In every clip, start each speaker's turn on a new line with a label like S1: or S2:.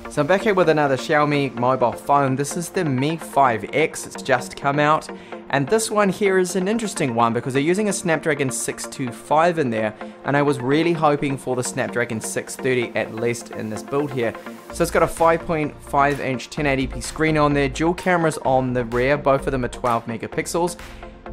S1: So I'm back here with another Xiaomi mobile phone. This is the Mi 5X, it's just come out. And this one here is an interesting one because they're using a Snapdragon 625 in there. And I was really hoping for the Snapdragon 630 at least in this build here. So it's got a 5.5 inch 1080p screen on there, dual cameras on the rear, both of them are 12 megapixels.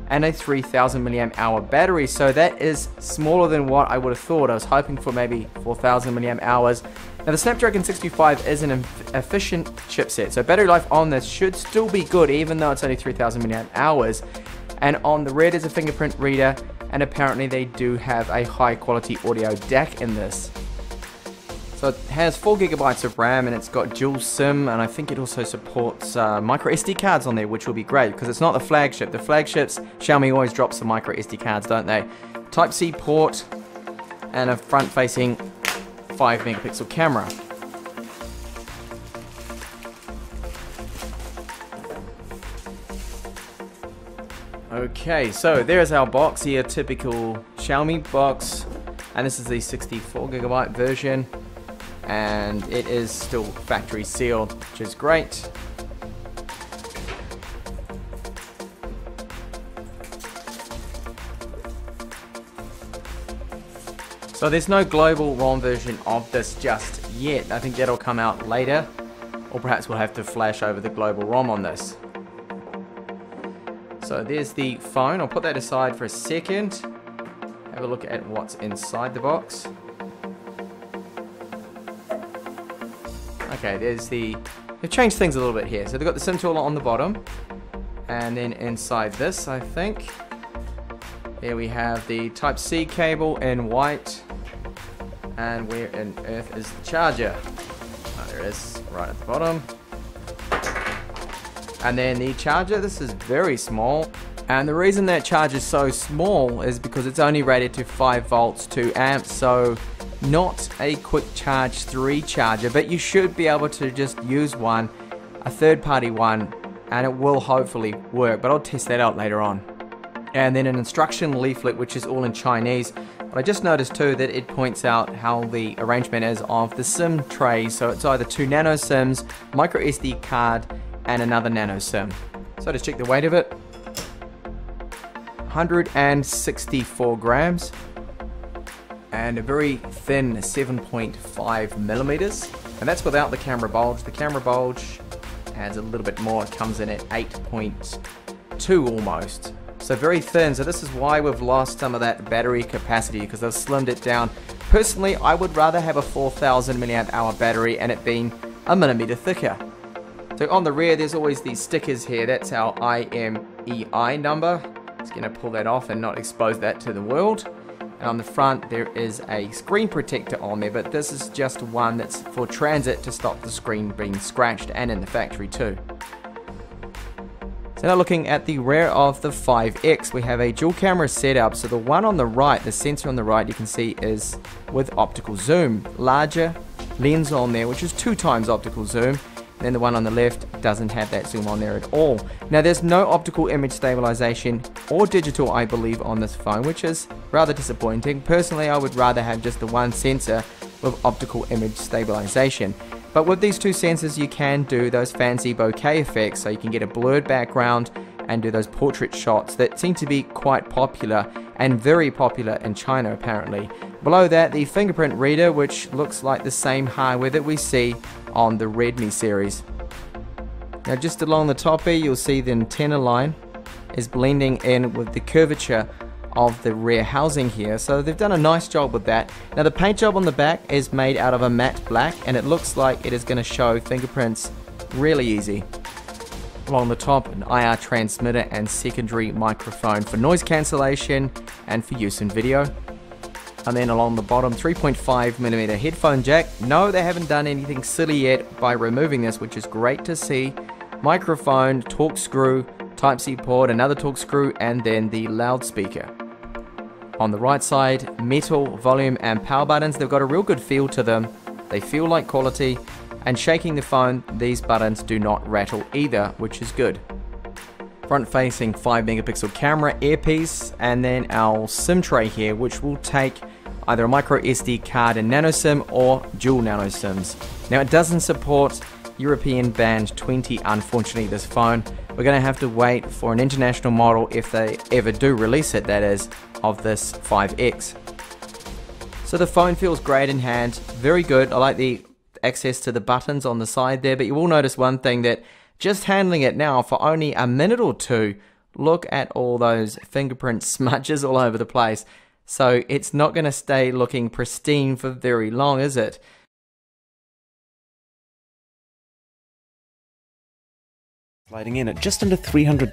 S1: And a 3000 milliamp hour battery, so that is smaller than what I would have thought. I was hoping for maybe 4000 milliamp hours. Now the Snapdragon 625 is an efficient chipset, so battery life on this should still be good even though it's only 3000 milliamp hours. And on the rear there's a fingerprint reader, and apparently they do have a high quality audio DAC in this. So it has 4 gigabytes of RAM and it's got dual SIM, and I think it also supports micro SD cards on there, which will be great because it's not the flagship. The flagships, Xiaomi always drops the micro SD cards, don't they? Type-C port and a front-facing 5 megapixel camera. Okay, so there's our box here, typical Xiaomi box, and this is the 64 gigabyte version. And it is still factory sealed, which is great. So there's no global ROM version of this just yet. I think that'll come out later, or perhaps we'll have to flash over the global ROM on this. So there's the phone. I'll put that aside for a second. Have a look at what's inside the box. Okay, they've changed things a little bit here. So they've got the SIM tool on the bottom, and then inside this, I think, here we have the Type-C cable in white, and where on earth is the charger? Oh, there it is, right at the bottom. And then the charger, this is very small, and the reason that charger is so small is because it's only rated to 5 volts 2 amps, so not a quick charge 3 charger, but you should be able to just use one, a third-party one, and it will hopefully work, but I'll test that out later on. And then an instruction leaflet which is all in Chinese, but I just noticed too that it points out how the arrangement is of the SIM tray, so it's either 2 nano SIMs, micro SD card, and another nano SIM. So just check the weight of it, 164 grams. And a very thin 7.5 millimeters, and that's without the camera bulge. The camera bulge adds a little bit more, it comes in at 8.2 almost, so very thin. So this is why we've lost some of that battery capacity, because they've slimmed it down. Personally, I would rather have a 4000 milliamp hour battery and it being a millimeter thicker. So on the rear there's always these stickers here, that's our IMEI number. Just gonna pull that off and not expose that to the world. And on the front there is a screen protector on there, but this is just one that's for transit to stop the screen being scratched, and in the factory too. So now looking at the rear of the 5X, we have a dual camera setup. So the one on the right, the sensor on the right, you can see is with optical zoom. Larger lens on there, which is 2 times optical zoom. And then the one on the left doesn't have that zoom on there at all. Now there's no optical image stabilization or digital, I believe, on this phone, which is rather disappointing. Personally, I would rather have just the one sensor with optical image stabilization. But with these 2 sensors you can do those fancy bokeh effects, so you can get a blurred background and do those portrait shots that seem to be quite popular and very popular in China apparently. Below that, the fingerprint reader, which looks like the same hardware that we see on the Redmi series. Now just along the top here you'll see the antenna line is blending in with the curvature of the rear housing here, so they've done a nice job with that. Now the paint job on the back is made out of a matte black, and it looks like it is going to show fingerprints really easy. Along the top, an IR transmitter and secondary microphone for noise cancellation and for use in video. And then along the bottom, 3.5mm headphone jack. No, they haven't done anything silly yet by removing this, which is great to see. Microphone, torque screw, Type-C port, another torque screw, and then the loudspeaker. On the right side, metal, volume and power buttons. They've got a real good feel to them. They feel like quality, and shaking the phone, these buttons do not rattle either, which is good. Front-facing 5 megapixel camera, earpiece, and then our SIM tray here, which will take either a micro SD card and nano SIM or dual nano SIMs. Now it doesn't support European band 20, unfortunately, this phone. We're going to have to wait for an international model, if they ever do release it, that is, of this 5X. So the phone feels great in hand, very good. I like the access to the buttons on the side there, but you will notice one thing, that just handling it now for only a minute or two, look at all those fingerprint smudges all over the place. So it's not going to stay looking pristine for very long, is it?
S2: Sliding in at just under $300,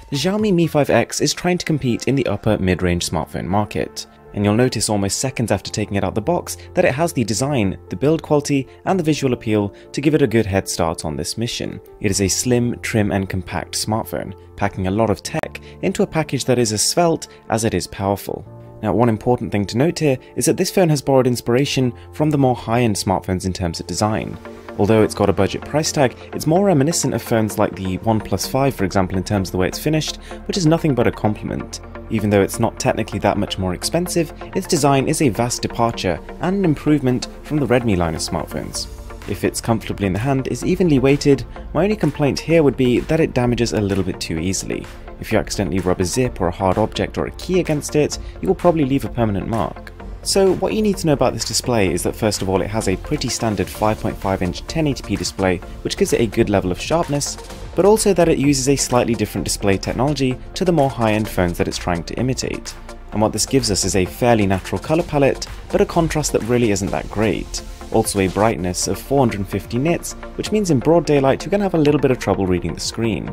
S2: the Xiaomi Mi 5X is trying to compete in the upper mid-range smartphone market. And you'll notice almost seconds after taking it out the box that it has the design, the build quality, and the visual appeal to give it a good head start on this mission. It is a slim, trim, and compact smartphone, packing a lot of tech into a package that is as svelte as it is powerful. Now, one important thing to note here is that this phone has borrowed inspiration from the more high-end smartphones in terms of design. Although it's got a budget price tag, it's more reminiscent of phones like the OnePlus 5, for example, in terms of the way it's finished, which is nothing but a compliment. Even though it's not technically that much more expensive, its design is a vast departure and an improvement from the Redmi line of smartphones. It fits comfortably in the hand, is evenly weighted. My only complaint here would be that it damages a little bit too easily. If you accidentally rub a zip or a hard object or a key against it, you will probably leave a permanent mark. So what you need to know about this display is that first of all, it has a pretty standard 5.5-inch 1080p display, which gives it a good level of sharpness, but also that it uses a slightly different display technology to the more high-end phones that it's trying to imitate. And what this gives us is a fairly natural color palette, but a contrast that really isn't that great. Also a brightness of 450 nits, which means in broad daylight you're going to have a little bit of trouble reading the screen.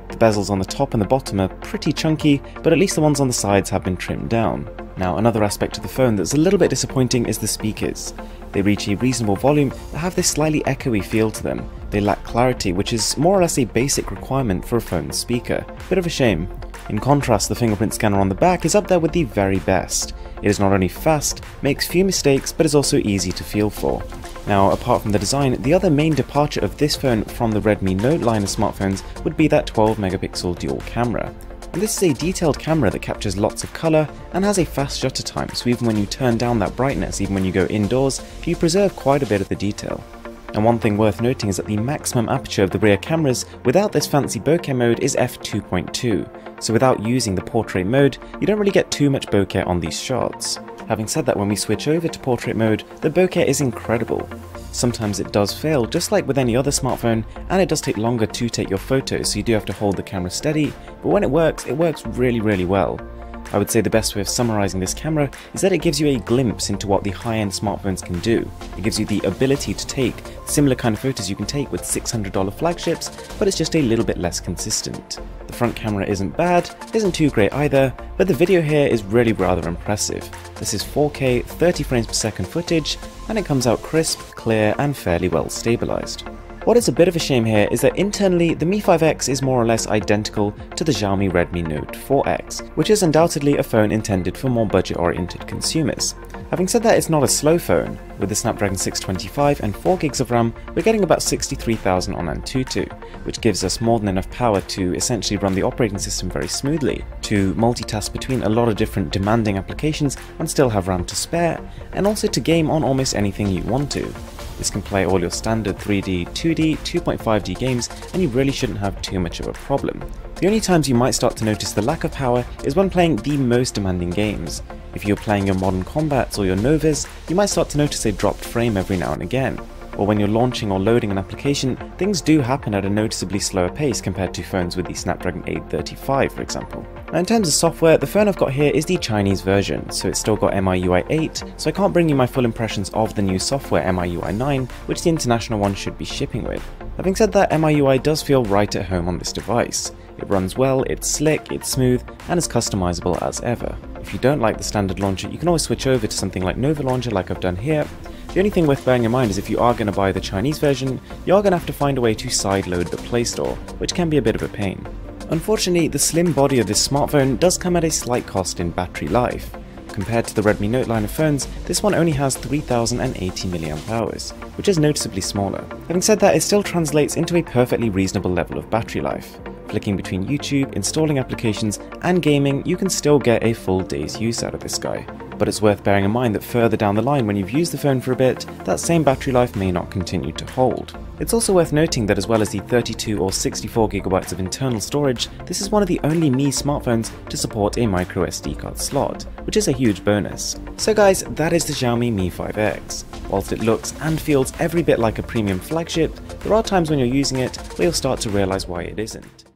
S2: The bezels on the top and the bottom are pretty chunky, but at least the ones on the sides have been trimmed down. Now, another aspect of the phone that's a little bit disappointing is the speakers. They reach a reasonable volume but have this slightly echoey feel to them. They lack clarity, which is more or less a basic requirement for a phone's speaker. Bit of a shame. In contrast, the fingerprint scanner on the back is up there with the very best. It is not only fast, makes few mistakes, but is also easy to feel for. Now, apart from the design, the other main departure of this phone from the Redmi Note line of smartphones would be that 12-megapixel dual camera. And this is a detailed camera that captures lots of colour and has a fast shutter time, so even when you turn down that brightness, even when you go indoors, you preserve quite a bit of the detail. And one thing worth noting is that the maximum aperture of the rear cameras without this fancy bokeh mode is f2.2, so without using the portrait mode, you don't really get too much bokeh on these shots. Having said that, when we switch over to portrait mode, the bokeh is incredible. Sometimes it does fail, just like with any other smartphone, and it does take longer to take your photos, so you do have to hold the camera steady, but when it works really well. I would say the best way of summarizing this camera is that it gives you a glimpse into what the high-end smartphones can do. It gives you the ability to take similar kind of photos you can take with $600 flagships, but it's just a little bit less consistent. The front camera isn't bad, isn't too great either, but the video here is really rather impressive. This is 4K 30 frames per second footage, and it comes out crisp, clear, and fairly well stabilized. What is a bit of a shame here is that internally the Mi 5X is more or less identical to the Xiaomi Redmi Note 4X, which is undoubtedly a phone intended for more budget-oriented consumers. Having said that, it's not a slow phone. With the Snapdragon 625 and 4GB of RAM, we're getting about 63,000 on Antutu, which gives us more than enough power to essentially run the operating system very smoothly, to multitask between a lot of different demanding applications and still have RAM to spare, and also to game on almost anything you want to. This can play all your standard 3D, 2D, 2.5D games, and you really shouldn't have too much of a problem. The only times you might start to notice the lack of power is when playing the most demanding games. If you're playing your Modern Combats or your Novas, you might start to notice a dropped frame every now and again. Or when you're launching or loading an application, things do happen at a noticeably slower pace compared to phones with the Snapdragon 835, for example. Now in terms of software, the phone I've got here is the Chinese version, so it's still got MIUI 8, so I can't bring you my full impressions of the new software MIUI 9, which the international one should be shipping with. Having said that, MIUI does feel right at home on this device. It runs well, it's slick, it's smooth, and as customizable as ever. If you don't like the standard launcher, you can always switch over to something like Nova Launcher like I've done here. The only thing worth bearing in mind is if you are going to buy the Chinese version, you are going to have to find a way to sideload the Play Store, which can be a bit of a pain. Unfortunately, the slim body of this smartphone does come at a slight cost in battery life. Compared to the Redmi Note line of phones, this one only has 3080 mAh, which is noticeably smaller. Having said that, it still translates into a perfectly reasonable level of battery life. Flicking between YouTube, installing applications, and gaming, you can still get a full day's use out of this guy. But it's worth bearing in mind that further down the line when you've used the phone for a bit, that same battery life may not continue to hold. It's also worth noting that as well as the 32 or 64GB of internal storage, this is one of the only Mi smartphones to support a micro SD card slot, which is a huge bonus. So guys, that is the Xiaomi Mi 5X. Whilst it looks and feels every bit like a premium flagship, there are times when you're using it where you'll start to realise why it isn't.